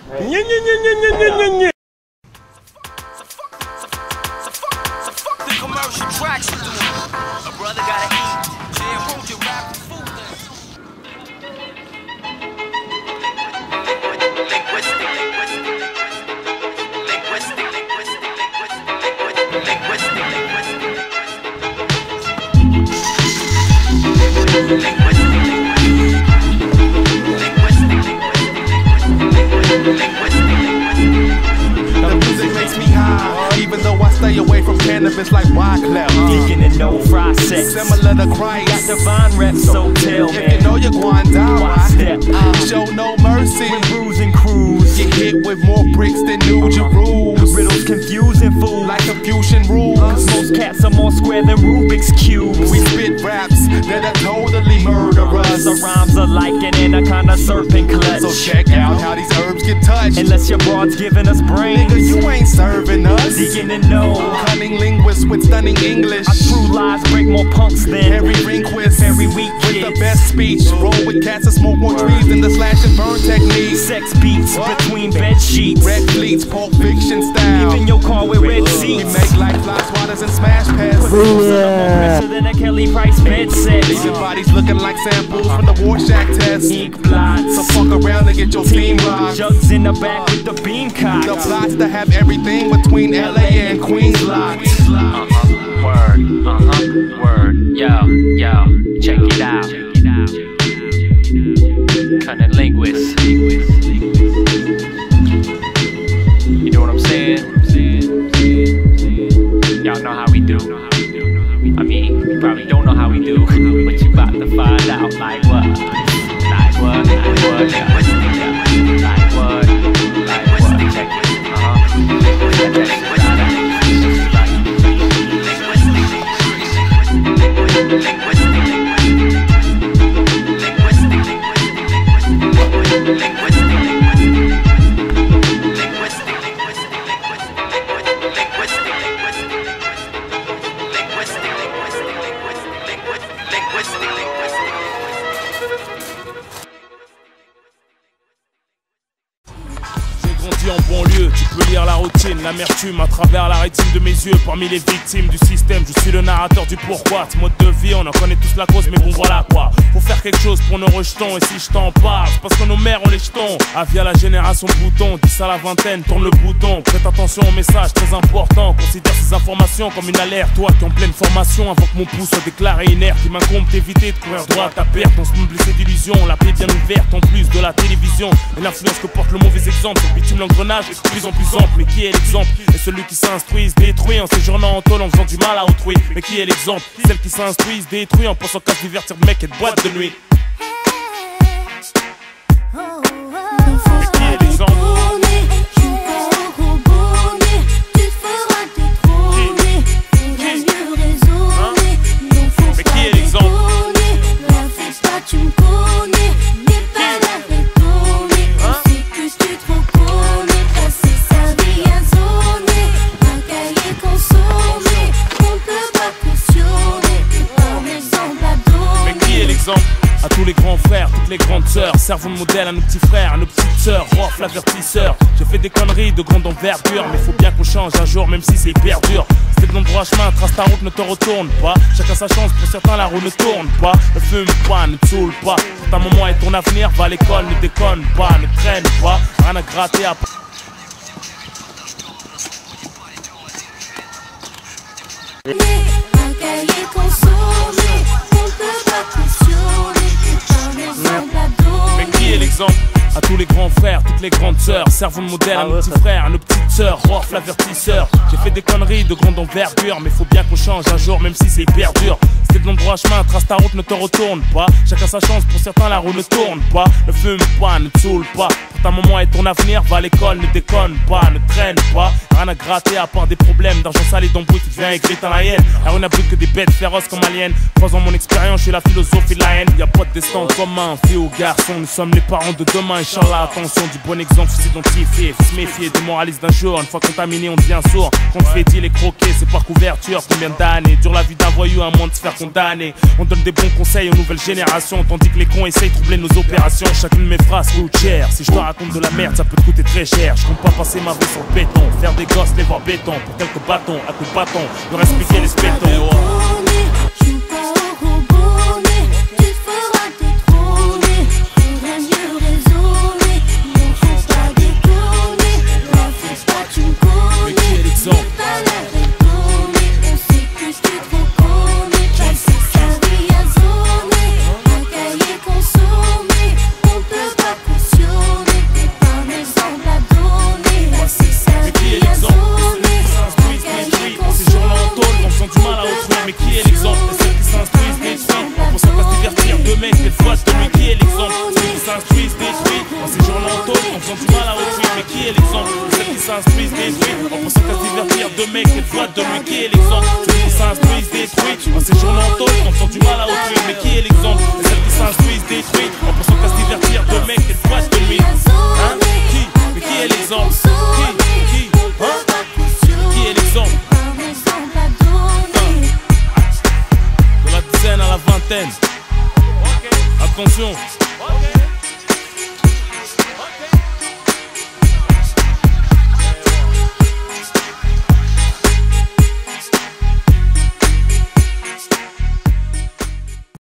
The commercial tracks you doing. A brother gotta eat. Yeah, won't you rap the food The music makes me high, even though I stay away from cannabis like Wyclef. Deacon and no fry sex. Similar to Christ. Got divine reps, so tell me. If you know you're going down, Why step? show no mercy. When bruising crews, Get hit with more bricks than New Jerusalem. riddles confusing fools. Like Confucian rules. Most cats are more square than Rubik's cubes. We spit raps that are totally murderous. The rhymes are like an anaconda serpent clutch. So check out how these herbs get touched. Unless your broad's giving us brains. Nigga, you ain't serving us. Deacon and no. Cunning linguist with stunning English. Our true lies break more punks than Harry Rehnquist. Very weak with kids. the best speech. Roll with cats that smoke more trees than the slash and burn technique. Sex beats between bed sheets. Red fleets, Pulp Fiction style. Leaving your car with red We seats. make like fly swatters and smash pads. Richer than a Kelly Price bed set. Leaving bodies looking like samples from the Rorschach test. Ink blots. So fuck around and get your steam rocked. Jugs in the back with the beam cocked. The plots to have everything between LA and Queens locked. Word, word, yo, check it out. Cunning linguist. You know what I'm saying? Y'all know how we do. I mean, you probably don't know how we do, but you about to find out. Like what? Like what? Like what? Yeah. Like what? Like what? Check it. Grandi en banlieue, tu peux lire la routine, l'amertume à travers la rétine de mes yeux. Parmi les victimes du système, je suis le narrateur du pourquoi. Ce mode de vie, on en connaît tous la cause, mais bon voilà quoi. Faut faire quelque chose pour nos rejetons, et si je t'en parle, c'est parce que nos mères ont les jetons. Via la génération bouton, 10 à la vingtaine, tourne le bouton. Prête attention aux messages très importants, considère ces informations comme une alerte. Toi qui es en pleine formation, avant que mon pouce soit déclaré inerte, il m'incombe d'éviter de courir droit à ta perte. On se monde blessé d'illusions, la paix bien ouverte, en plus de la télévision. Et l'influence que porte le mauvais exemple, c'est le bitume l'engrenage est de plus en plus ample. Mais qui est l'exemple? Et celui qui s'instruit se détruit en séjournant en tôle en faisant du mal à autrui. Mais qui est l'exemple? Celle qui s'instruit se détruit en pensant qu'à se divertir de mec et de boîte de nuit. Qui est l'exemple? Mais qui est l'exemple? À tous les grands frères, toutes les grandes sœurs, servons de modèle à nos petits frères, à nos petites sœurs, Rof l'avertisseur. J'ai fait des conneries de grande envergure, mais faut bien qu'on change un jour, même si c'est hyper dur. C'était le bon droit chemin, trace ta route, ne te retourne pas. Chacun sa chance, pour certains la roue ne tourne pas. Ne fume pas, ne te saoule pas. Pour ta maman et ton avenir, va à l'école, ne déconne pas, ne traîne pas. Rien à gratter à... Mais qui est l'exemple? À tous les grands frères, toutes les grandes sœurs, servons de modèle à nos petits frères, à nos petites sœurs, Rof l'avertisseur. J'ai fait des conneries de grande envergure, mais faut bien qu'on change un jour, même si c'est hyper dur. C'était le bon droit chemin, trace ta route, ne te retourne pas. Chacun sa chance, pour certains la roue ne tourne pas. Ne fume pas, ne te saoule pas. Pour ta maman et ton avenir, va à l'école, ne déconne pas, ne traîne pas. Rien à gratter à part des problèmes d'argent sale et d'embrouille qui devient aigri dans la haine. Alors on n'a plus que des bêtes féroces comme aliens. 3 ans mon expérience, je suis la philosophie de la haine. Y'a pas de destin commun, fille ou garçon, nous sommes les parents de demain. Inch'Allah, attention, du bon exemple, faut s'identifier, faut se méfier des moralistes d'un jour. Une fois contaminé, on devient sourd. Quand on fait les croquer, c'est par couverture. Combien d'années dure la vie d'un voyou, un mois de se faire condamner. On donne des bons conseils aux nouvelles générations, tandis que les cons essayent de troubler nos opérations. Chacune de mes phrases coûte cher. Si je te raconte de la merde, ça peut te coûter très cher. Je compte pas passer ma vie sur le béton, faire des gosses, les voir béton. Pour quelques bâtons, à coups de bâton, leur expliquer les spétons. Mais qui est l'exemple? Celles qui s'instruisent détruisent en pensant qu'à se divertir de mecs des fois de lui. Qui est l'exemple? Celles qui s'instruisent détruisent en séjournant en tôle en faisant du mal à autrui. Mais qui est l'exemple? Celles qui s'instruisent détruisent en pensant qu'à se divertir de mecs des fois de lui. Qui est l'exemple? Celles qui s'instruisent détruisent en séjournant en tôle en faisant du mal à autrui. Mais qui est l'exemple? Celles qui s'instruisent détruisent en pensant qu'à se divertir de mecs des fois de lui. Hein? Qui? Mais qui est l'exemple? Qui? Hein? Qui est l'exemple? À la vingtaine. Attention.